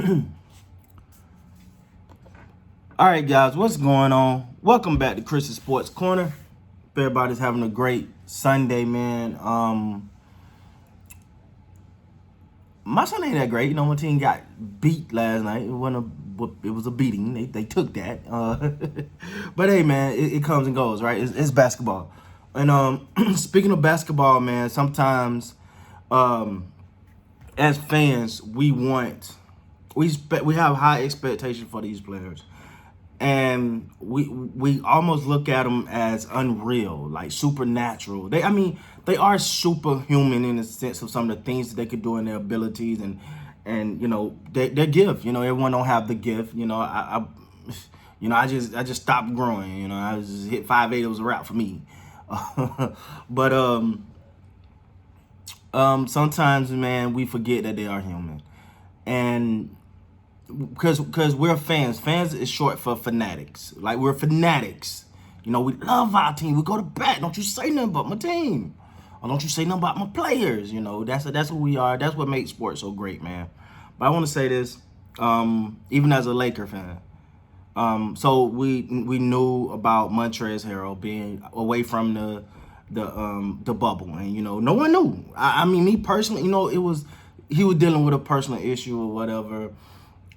All right, guys, what's going on? Welcome back to Chris's Sports Corner. Hope everybody's having a great Sunday, man. My Sunday ain't that great. You know, my team got beat last night. It was a beating. They took that. But hey, man, it comes and goes, right? It's basketball. And speaking of basketball, man, sometimes as fans, we have high expectations for these players, and we almost look at them as unreal, like supernatural. They are superhuman in the sense of some of the things that they could do in their abilities and their gift. Everyone don't have the gift. I just stopped growing. I just hit 5'8". It was a wrap for me. But sometimes, man, we forget that they are human, and because we're fans. Fans is short for fanatics. Like, we're fanatics. We love our team. We go to bat. Don't you say nothing about my team, or don't you say nothing about my players. That's what we are. That's what makes sports so great, man. But I want to say this, even as a Laker fan. So we knew about Montrezl Harrell being away from the bubble, and no one knew. I mean, me personally, he was dealing with a personal issue or whatever,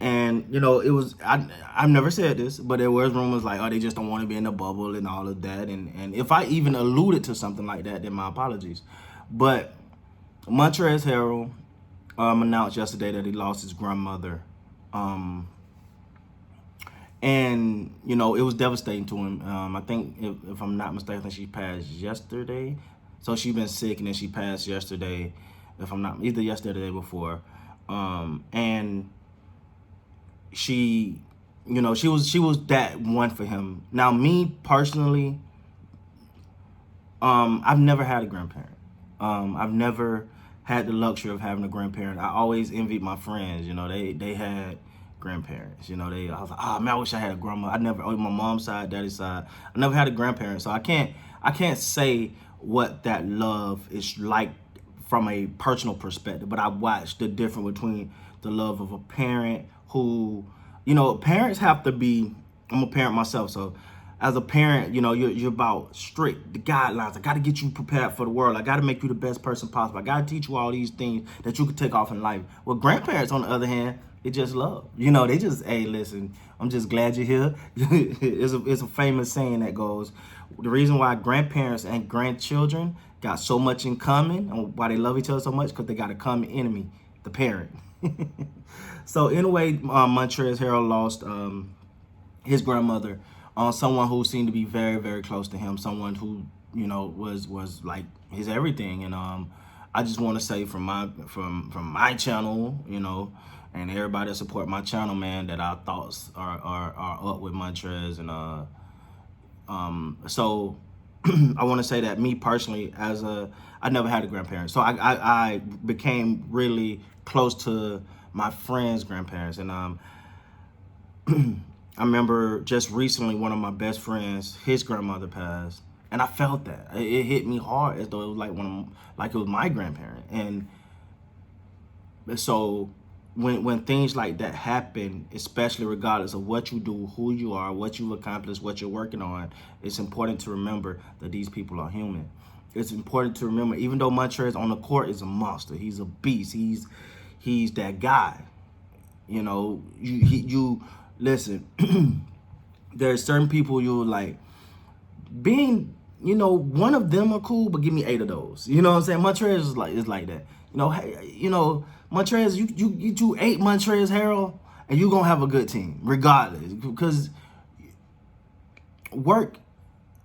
and it was I've never said this, but there was rumors like, oh, they just don't want to be in the bubble and all of that, and if I even alluded to something like that, then my apologies. But Montrezl Harrell announced yesterday that he lost his grandmother. And it was devastating to him. I think, if I'm not mistaken, she passed yesterday. So she's been sick, and then she passed yesterday. If I'm not, either yesterday or the day before. And she was that one for him. Now, me personally, I've never had a grandparent. I've never had the luxury of having a grandparent. I always envied my friends. They had grandparents. I was like, oh man, I wish I had a grandma. I never, on my mom's side, daddy's side, I never had a grandparent. So I can't say what that love is like from a personal perspective, but I watched the difference between the love of a parent who, parents have to be, I'm a parent myself, so as a parent, you're about strict, the guidelines. I got to get you prepared for the world. I got to make you the best person possible. I got to teach you all these things that you could take off in life. Well, grandparents, on the other hand, they just love. They just, hey, listen, I'm just glad you're here. It's a famous saying that goes, the reason why grandparents and grandchildren got so much in common and why they love each other so much, because they got a common enemy, the parent. So anyway, Montrezl Harrell lost his grandmother, someone who seemed to be very, very close to him, someone who was like his everything. And I just want to say from my channel, and everybody that support my channel, man, that our thoughts are up with Montrez. And so I want to say that me personally, I never had a grandparent, so I became really close to my friends' grandparents. And I remember just recently, one of my best friends, his grandmother passed, and I felt that it hit me hard, as though it was like it was my grandparent. And so when things like that happen, especially regardless of what you do, who you are, what you've accomplished, what you're working on, it's important to remember that these people are human. It's important to remember, even though Montrez on the court is a monster, he's a beast, he's that guy. You listen. There's certain people you're like, being, one of them are cool, but give me 8 of those. You know what I'm saying? Montrez is like that. Hey, Montrez, you do 8 Montrezl Harrell, and you gonna have a good team, regardless, because work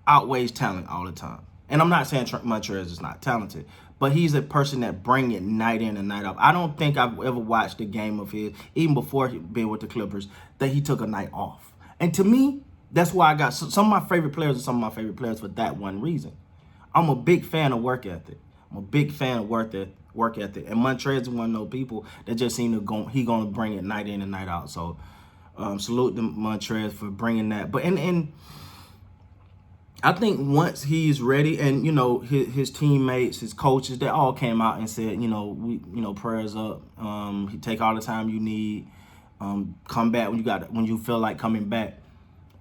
outweighs talent all the time. And I'm not saying Montrez is not talented, but he's a person that bring it night in and night out. I don't think I've ever watched a game of his, even before being with the Clippers, that he took a night off. And to me, that's why I got some of my favorite players are some of my favorite players for that one reason. I'm a big fan of work ethic. I'm a big fan of work ethic. And Montrez is one of those people that just seem to he gonna bring it night in and night out. So salute to Montrez for bringing that. But and I think once he's ready, and his teammates, his coaches, they all came out and said, prayers up. He take all the time you need. Come back when you feel like coming back.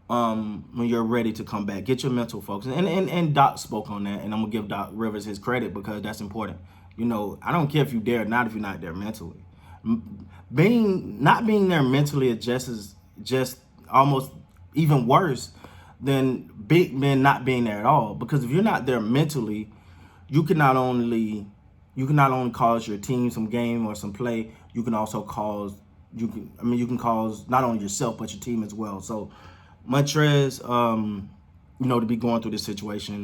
When you're ready to come back, get your mental focus. And Doc spoke on that, and I'm gonna give Doc Rivers his credit because that's important. You know, I don't care if you there or not if you're not there mentally. Not being there mentally is just almost even worse than not being there at all. Because if you're not there mentally, you can not only cause your team some game or some play, you can also cause you can cause not only yourself but your team as well. So Montrezl, to be going through this situation,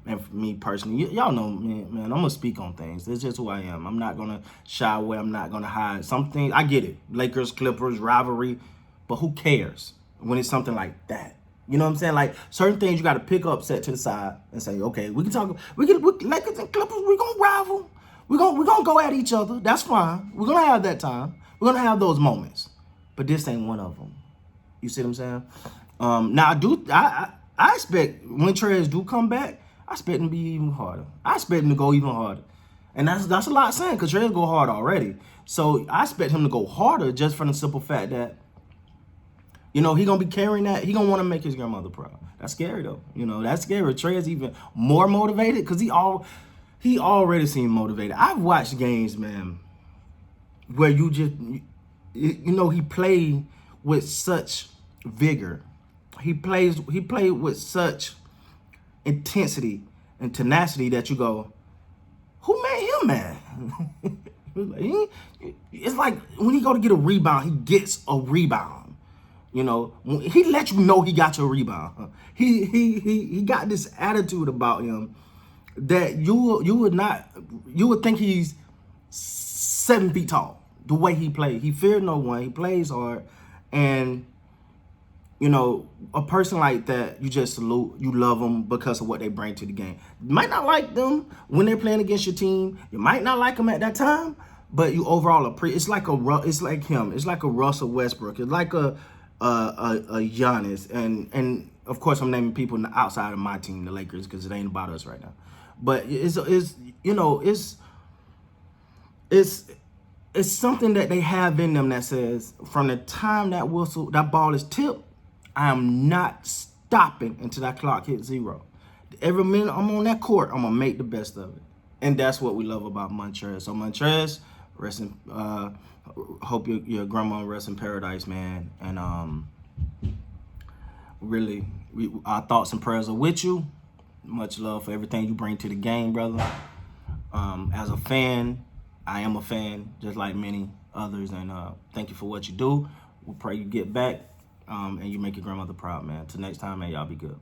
and for me personally, y'all know, man, I'm gonna speak on things. It's just who I am. I'm not gonna shy away. I'm not gonna hide. Some things, I get it. Lakers, Clippers, rivalry, but who cares when it's something like that? You know what I'm saying? Like certain things you got to pick up, set to the side, and say, okay, we can talk. Lakers and Clippers, we gonna rival. We gonna go at each other. That's fine. We're gonna have that time. We're gonna have those moments, but this ain't one of them. You see what I'm saying? Now I expect when Trez do come back, I expect him to be even harder. I expect him to go even harder. And that's a lot saying because Trez go hard already. So I expect him to go harder just from the simple fact that, he gonna be carrying that. He gonna want to make his grandmother proud. That's scary though. That's scary. Trez even more motivated because he already seemed motivated. I've watched games, man, where he played with such vigor. He played with such intensity and tenacity that you go, who made him mad? It's like when he go to get a rebound, he gets a rebound. He let you know he got your rebound. He got this attitude about him that you would think he's 7 feet tall. The way he plays, he feared no one. He plays hard, and a person like that, you just salute, you love them because of what they bring to the game. You might not like them when they're playing against your team. You might not like them at that time, but you overall appreciate. It's like him. It's like a Russell Westbrook. It's like a Giannis, and of course I'm naming people outside of my team, the Lakers, because it ain't about us right now. But it's something that they have in them that says from the time that ball is tipped, I am not stopping until that clock hits 0. Every minute I'm on that court, I'm gonna make the best of it, and that's what we love about Montrezl. So Montrezl, hope your grandma rests in paradise, man. And really, our thoughts and prayers are with you. Much love for everything you bring to the game, brother. As a fan, I am a fan, just like many others, and thank you for what you do. We pray you get back. And you make your grandmother proud, man. Till next time, man, y'all be good.